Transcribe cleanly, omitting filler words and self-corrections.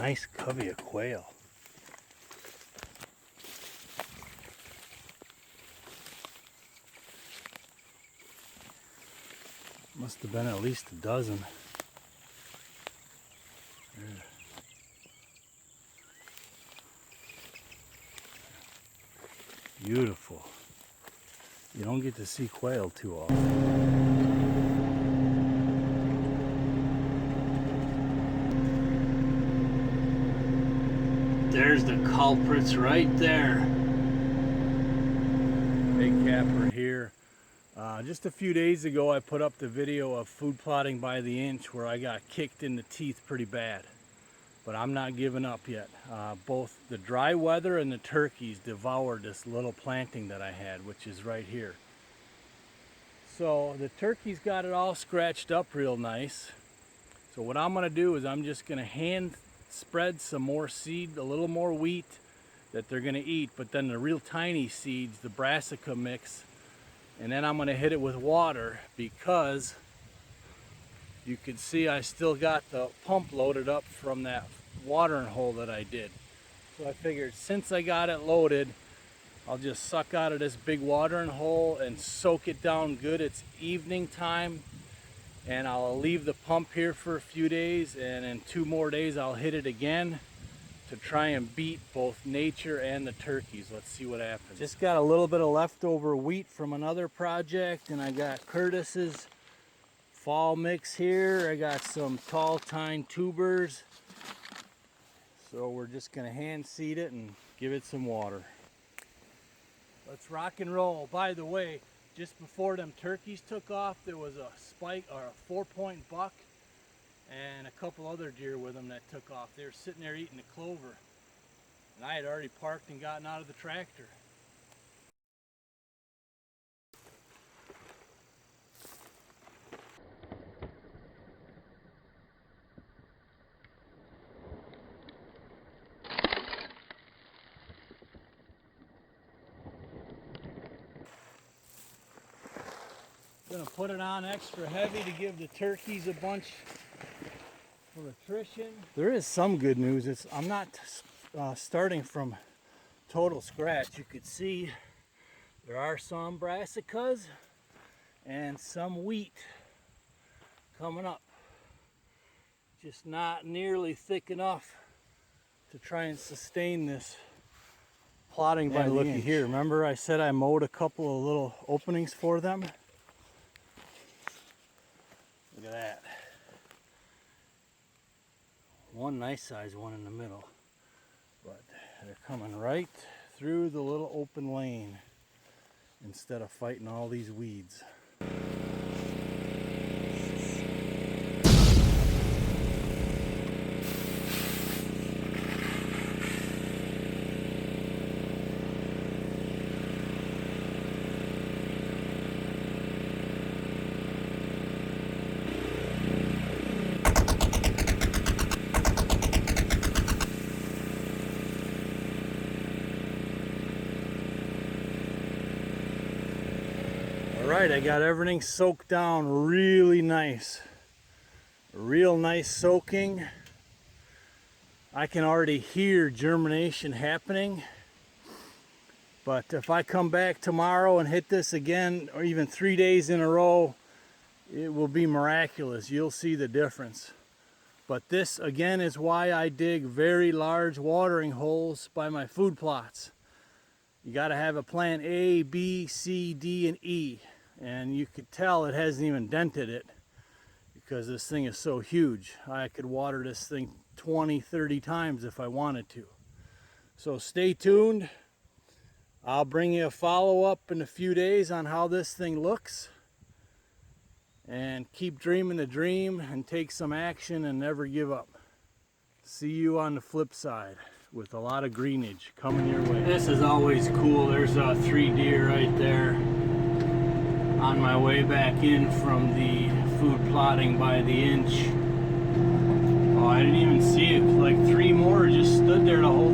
nice covey of quail. Must have been at least a dozen. There. Beautiful. You don't get to see quail too often. There's the culprits right there. Big Kapper here. Just a few days ago I put up the video of food plotting by the inch where I got kicked in the teeth pretty bad. But I'm not giving up yet. Both the dry weather and the turkeys devoured this little planting that I had, which is right here. So the turkeys got it all scratched up real nice. So what I'm gonna do is I'm just gonna hand spread some more seed, a little more wheat that they're gonna eat, but then the real tiny seeds, the brassica mix, and then I'm gonna hit it with water because you can see I still got the pump loaded up from that watering hole that I did. So I figured since I got it loaded, I'll just suck out of this big watering hole and soak it down good. It's evening time, and I'll leave the pump here for a few days, and in 2 more days I'll hit it again to try and beat both nature and the turkeys. Let's see what happens. Just got a little bit of leftover wheat from another project, and I got Curtis's fall mix here. I got some tall tine tubers. So we're just gonna hand seed it and give it some water. Let's rock and roll. By the way, just before them turkeys took off, there was a spike or a 4-point buck and a couple other deer with them that took off. They were sitting there eating the clover, and I had already parked and gotten out of the tractor. Gonna put it on extra heavy to give the turkeys a bunch for attrition. There is some good news. I'm not starting from total scratch. You could see there are some brassicas and some wheat coming up. Just not nearly thick enough to try and sustain this plotting by the inch. Looky here. Remember I said I mowed a couple of little openings for them? Look at that. One nice size one in the middle. But they're coming right through the little open lane instead of fighting all these weeds. Alright, I got everything soaked down really nice. Real nice soaking. I can already hear germination happening. But if I come back tomorrow and hit this again, or even 3 days in a row, it will be miraculous. You'll see the difference. But this again is why I dig very large watering holes by my food plots. You got to have a plant A, B, C, D, and E. And you could tell it hasn't even dented it because this thing is so huge. I could water this thing 20, 30 times if I wanted to. So stay tuned. I'll bring you a follow-up in a few days on how this thing looks. And keep dreaming the dream and take some action and never give up. See you on the flip side with a lot of greenage coming your way. This is always cool. There's 3 deer right there. On my way back in from the food plotting by the inch. Oh, I didn't even see it. Like 3 more just stood there the whole